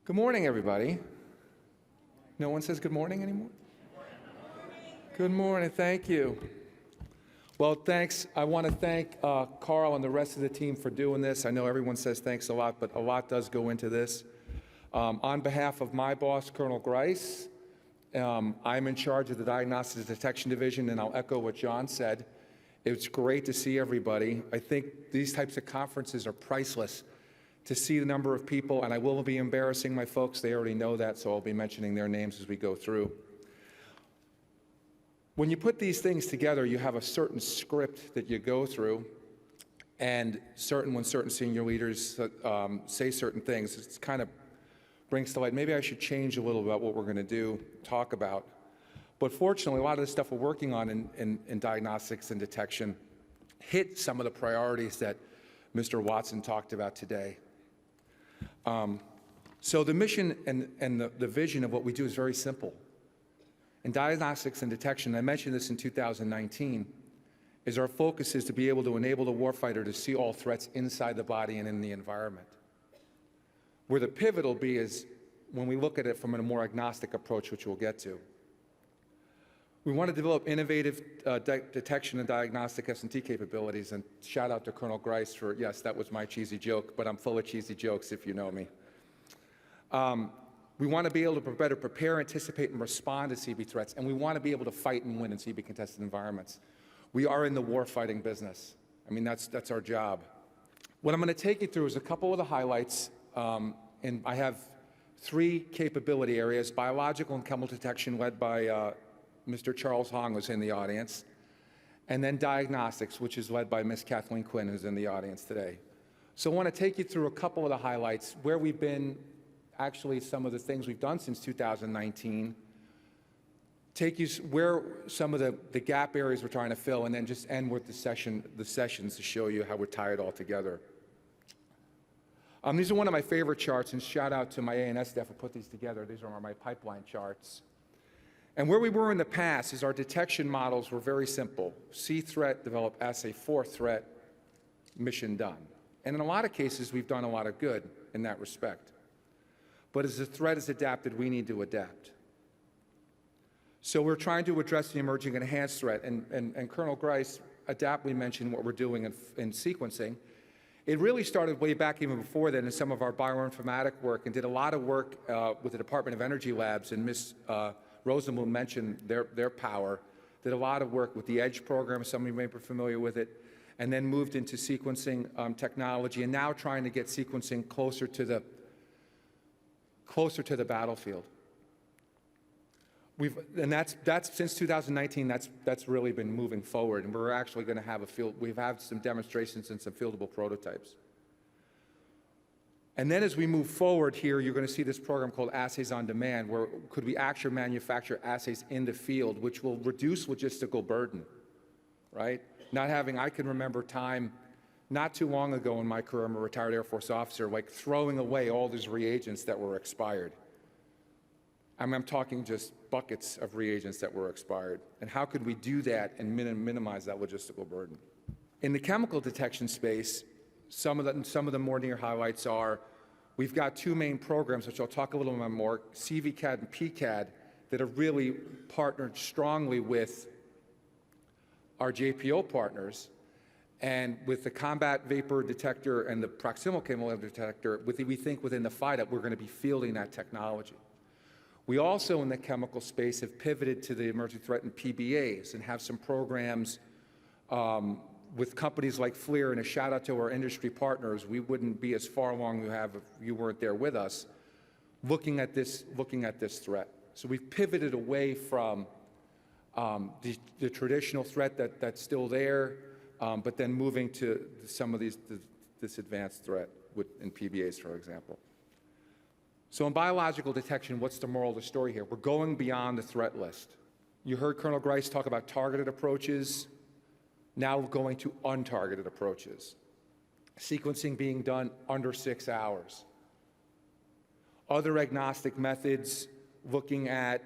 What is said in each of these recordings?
Good morning, everybody. No one says good morning anymore? Good morning, thank you. Well, thanks. I want to thank Carl and the rest of the team for doing this. I know everyone says thanks a lot, but a lot does go into this. On behalf of my boss, Colonel Grice, I'm in charge of the Diagnostics Detection Division, and I'll echo what John said. It's great to see everybody. I think these types of conferences are priceless. To see the number of people, and I will be embarrassing my folks, they already know that, so I'll be mentioning their names as we go through. When you put these things together, you have a certain script that you go through, and when certain senior leaders say certain things, it kind of brings to light, maybe I should change a little about what we're going to do, talk about. But fortunately, a lot of the stuff we're working on in diagnostics and detection hit some of the priorities that Mr. Watson talked about today. So the mission and the vision of what we do is very simple. In diagnostics and detection, I mentioned this in 2019, is our focus is to be able to enable the warfighter to see all threats inside the body and in the environment. Where the pivot will be is when we look at it from a more agnostic approach, which we'll get to. We want to develop innovative detection and diagnostic S&T capabilities, and shout out to Colonel Grice for, yes, that was my cheesy joke, but I'm full of cheesy jokes if you know me. We want to be able to better prepare, anticipate, and respond to CB threats, and we want to be able to fight and win in CB contested environments. We are in the warfighting business. I mean, that's our job. What I'm going to take you through is a couple of the highlights, and I have 3 capability areas: biological and chemical detection, led by Mr. Charles Hong, who's in the audience, and then diagnostics, which is led by Ms. Kathleen Quinn, who's in the audience today. So I want to take you through a couple of the highlights, where we've been, actually some of the things we've done since 2019, take you where some of the gap areas we're trying to fill, and then just end with the sessions to show you how we tie it all together. These are one of my favorite charts, and shout out to my A&S staff who put these together. These are my pipeline charts. And where we were in the past is our detection models were very simple. See threat, develop assay for threat, mission done. And in a lot of cases, we've done a lot of good in that respect. But as the threat is adapted, we need to adapt. So we're trying to address the emerging enhanced threat. And Colonel Grice, we mentioned what we're doing in sequencing. It really started way back even before then in some of our bioinformatic work, and did a lot of work with the Department of Energy labs, and Ms. Rosenblum mentioned their power, did a lot of work with the EDGE program, some of you may be familiar with it, and then moved into sequencing technology, and now trying to get sequencing closer to the battlefield. And that's since 2019, that's really been moving forward, and we're actually going to have we've had some demonstrations and some fieldable prototypes. And then as we move forward here, you're going to see this program called Assays on Demand, where could we actually manufacture assays in the field, which will reduce logistical burden, right? I can remember time not too long ago in my career, I'm a retired Air Force officer, like throwing away all these reagents that were expired. I'm talking just buckets of reagents that were expired. And how could we do that and minimize that logistical burden? In the chemical detection space, some of the more near highlights are, we've got 2 main programs, which I'll talk a little bit more, CVCAD and PCAD, that have really partnered strongly with our JPO partners, and with the combat vapor detector and the proximal chemical detector, we think within the FIDA, we're going to be fielding that technology. We also, in the chemical space, have pivoted to the emerging threat in PBAs and have some programs with companies like FLIR, and a shout out to our industry partners. We wouldn't be as far along if you weren't there with us, looking at this threat. So we've pivoted away from the traditional threat that's still there, but then moving to some of this advanced threat in PBAs, for example. So in biological detection, what's the moral of the story here? We're going beyond the threat list. You heard Colonel Grice talk about targeted approaches. Now we're going to untargeted approaches. Sequencing being done under 6 hours. Other agnostic methods, looking at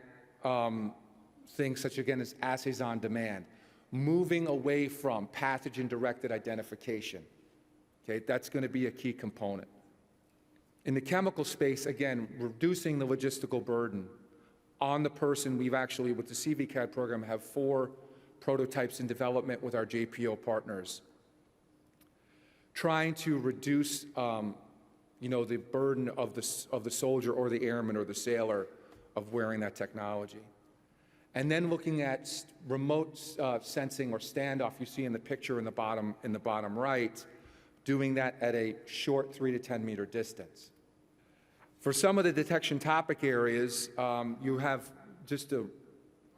things such, again, as assays on demand. Moving away from pathogen-directed identification. Okay, that's going to be a key component. In the chemical space, again, reducing the logistical burden on the person. We've actually, with the CVCAD program, have 4 prototypes in development with our JPO partners, trying to reduce the burden of the soldier or the airman or the sailor of wearing that technology. And then looking at remote sensing or standoff, you see in the picture in the bottom right, doing that at a short 3 to 10 meter distance. For some of the detection topic areas, you have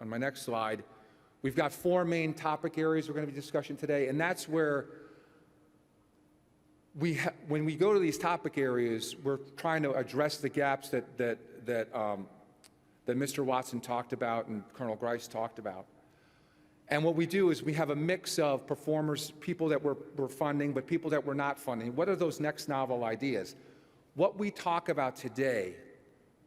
on my next slide, we've got 4 main topic areas we're going to be discussing today, and that's where when we go to these topic areas, we're trying to address the gaps that Mr. Watson talked about and Colonel Grice talked about. And what we do is we have a mix of performers, people that we're funding, but people that we're not funding. What are those next novel ideas? What we talk about today,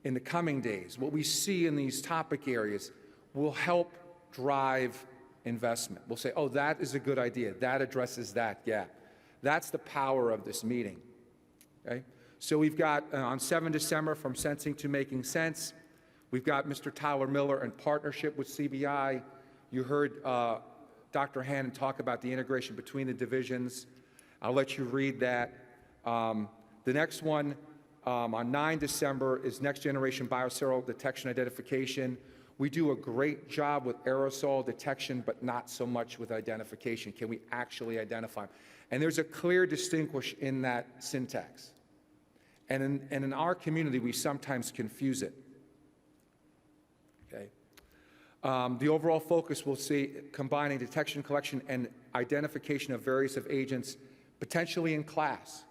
in the coming days, what we see in these topic areas will help drive investment. We'll say, oh, that is a good idea. That addresses that gap. That's the power of this meeting, okay? So we've got, on 7 December, From Sensing to Making Sense, we've got Mr. Tyler Miller in partnership with CBI. You heard Dr. Hannon talk about the integration between the divisions. I'll let you read that. The next one, on 9 December, is Next Generation Bioserial Detection Identification. We do a great job with aerosol detection, but not so much with identification. Can we actually identify them? And there's a clear distinguish in that syntax. And in our community, we sometimes confuse it. Okay. The overall focus we'll see combining detection, collection, and identification of various agents, potentially in class.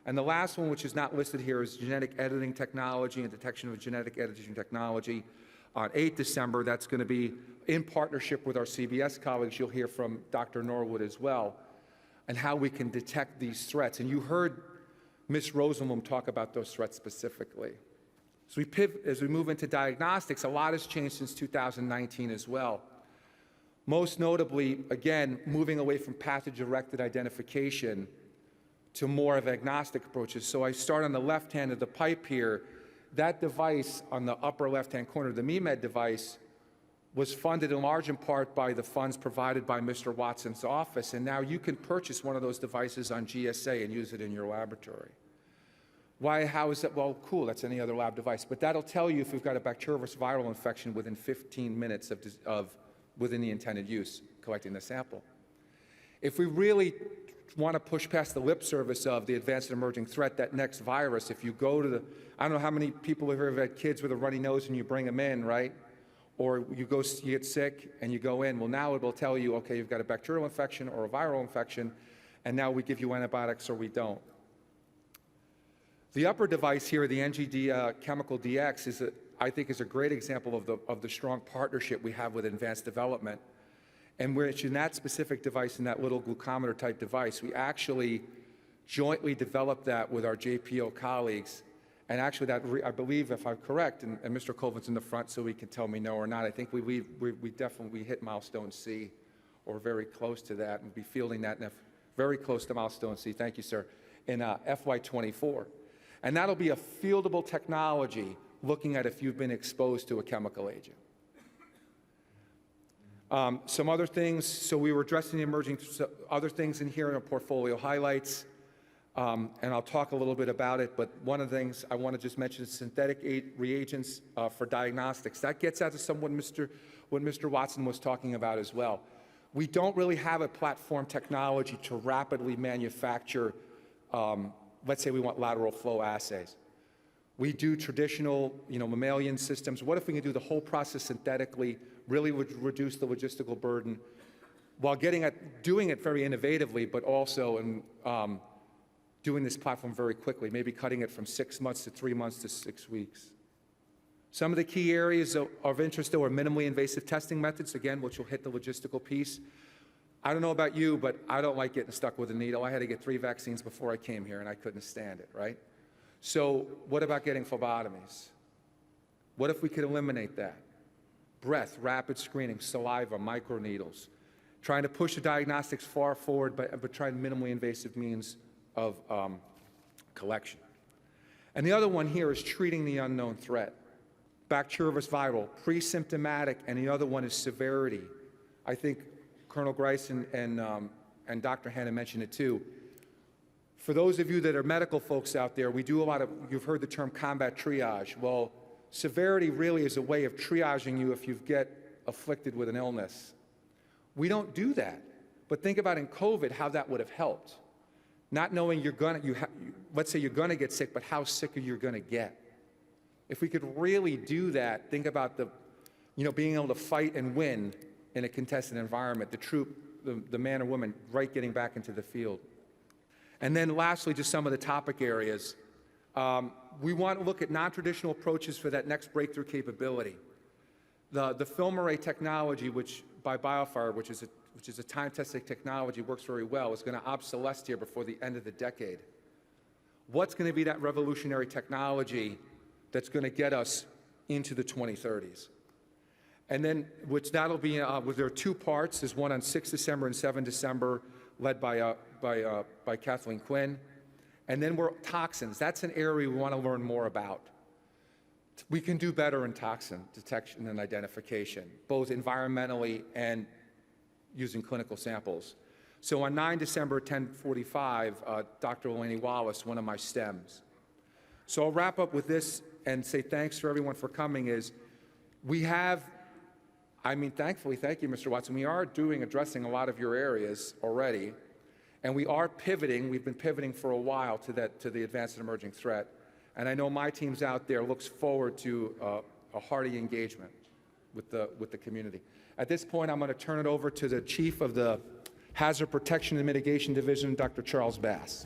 And the last one, which is not listed here, is genetic editing technology and detection of genetic editing technology. On 8 December, that's going to be in partnership with our CBS colleagues. You'll hear from Dr. Norwood as well, and how we can detect these threats. And you heard Ms. Rosenblum talk about those threats specifically. So as we move into diagnostics, a lot has changed since 2019 as well. Most notably, again, moving away from pathogen-directed identification to more of agnostic approaches. So I start on the left hand of the pipe here. That device on the upper left-hand corner, the MEMED device, was funded in large in part by the funds provided by Mr. Watson's office, and now you can purchase one of those devices on GSA and use it in your laboratory. Why, how is that? Well, cool, that's any other lab device, but that'll tell you if we've got a bacterial versus viral infection within 15 minutes within the intended use, collecting the sample. If we really want to push past the lip service of the advanced and emerging threat, that next virus, if you go to I don't know how many people here have had kids with a runny nose and you bring them in, right? Or you get sick and you go in. Well, now it will tell you, okay, you've got a bacterial infection or a viral infection, and now we give you antibiotics or we don't. The upper device here, the NGD Chemical DX, I think is a great example of the strong partnership we have with advanced development. And which in that specific device, in that little glucometer type device, we actually jointly developed that with our JPO colleagues. And actually that, I believe, if I'm correct, and Mr. Colvin's in the front so he can tell me no or not, I think we definitely hit milestone C, or very close to that, and we'll be fielding that very close to milestone C, thank you, sir, in FY24. And that'll be a fieldable technology looking at if you've been exposed to a chemical agent. Some other things, so we were addressing the emerging other things in here in our portfolio highlights, and I'll talk a little bit about it, but one of the things I want to just mention is synthetic reagents for diagnostics. That gets out to some what Mr. Watson was talking about as well. We don't really have a platform technology to rapidly manufacture, let's say we want lateral flow assays. We do traditional, mammalian systems. What if we can do the whole process synthetically, really would reduce the logistical burden while doing it very innovatively, but also doing this platform very quickly, maybe cutting it from 6 months to 3 months to 6 weeks. Some of the key areas of interest, though, are minimally invasive testing methods, again, which will hit the logistical piece. I don't know about you, but I don't like getting stuck with a needle. I had to get 3 vaccines before I came here, and I couldn't stand it, right? So what about getting phlebotomies? What if we could eliminate that? Breath, rapid screening, saliva, microneedles. Trying to push the diagnostics far forward, but trying minimally invasive means of collection. And the other one here is treating the unknown threat. Bacterial versus viral, pre-symptomatic, and the other one is severity. I think Colonel Grice and Dr. Hanna mentioned it too. For those of you that are medical folks out there, we do a lot of, you've heard the term combat triage. Well, severity really is a way of triaging you if you get afflicted with an illness. We don't do that. But think about in COVID how that would have helped. Not knowing let's say you're gonna get sick, but how sick are you gonna get? If we could really do that, think about being able to fight and win in a contested environment, the troop, the man or woman, right getting back into the field. And then lastly, just some of the topic areas. We want to look at non-traditional approaches for that next breakthrough capability. The film array technology, which by BioFire, which is a time-tested technology, works very well, is going to obsolesce here before the end of the decade. What's going to be that revolutionary technology that's going to get us into the 2030s? And then, which that'll be, there are two parts. There's one on 6 December and 7 December, led by Kathleen Quinn. And then we're toxins. That's an area we want to learn more about. We can do better in toxin detection and identification, both environmentally and using clinical samples. So on 9 December 10:45, Dr. Eleni Wallace, one of my STEMs. So I'll wrap up with this and say thanks for everyone for coming. Thankfully, thank you, Mr. Watson, we are addressing a lot of your areas already, and we are pivoting. We've been pivoting for a while to the advanced and emerging threat. And I know my team's out there looks forward to a hearty engagement with the community. At this point, I'm going to turn it over to the Chief of the Hazard Protection and Mitigation Division, Dr. Charles Bass.